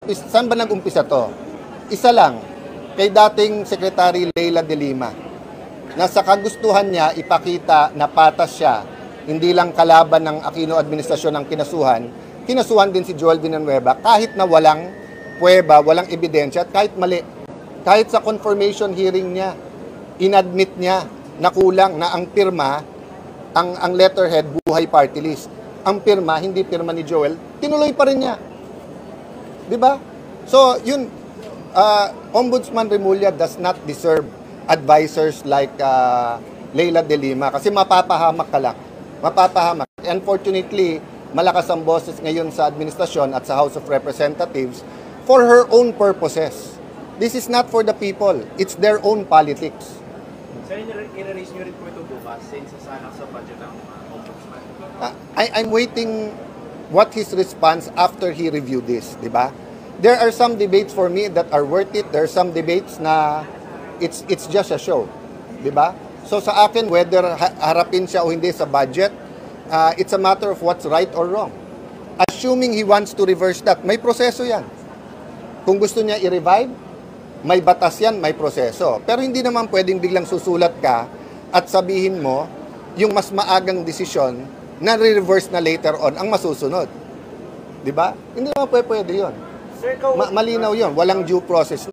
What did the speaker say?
Saan ba nag-umpisa to? Isa lang, kay dating Secretary Leila de Lima, na sa kagustuhan niya ipakita na patas siya, hindi lang kalaban ng Aquino administrasyon ang kinasuhan din si Joel Villanueva kahit na walang pweba, walang ebidensya at kahit mali. Kahit sa confirmation hearing niya, inadmit niya na kulang na ang pirma, ang letterhead, buhay party list. Ang pirma, hindi pirma ni Joel, tinuloy pa rin niya. Diba? So, yun, Ombudsman Remulla does not deserve advisors like Leila de Lima kasi mapapahamak ka lang. Mapapahamak. Unfortunately, malakas ang boses ngayon sa administrasyon at sa House of Representatives for her own purposes. This is not for the people. It's their own politics. Sir, i-release nyo rin po ito bukas since sasanak sa budget ng Ombudsman. I'm waiting what his response after he reviewed this, di ba? There are some debates for me that are worth it. There are some debates na it's just a show, di ba? So sa akin, whether harapin siya o hindi sa budget, it's a matter of what's right or wrong. Assuming he wants to reverse that, may proseso yan. Kung gusto niya i-revive, may batas yan, may proseso. Pero hindi naman pwedeng biglang susulat ka at sabihin mo yung mas maagang desisyon na re-reverse na later on ang masusunod. Di ba? Hindi naman pwede yun. Malinaw yun. Walang due process.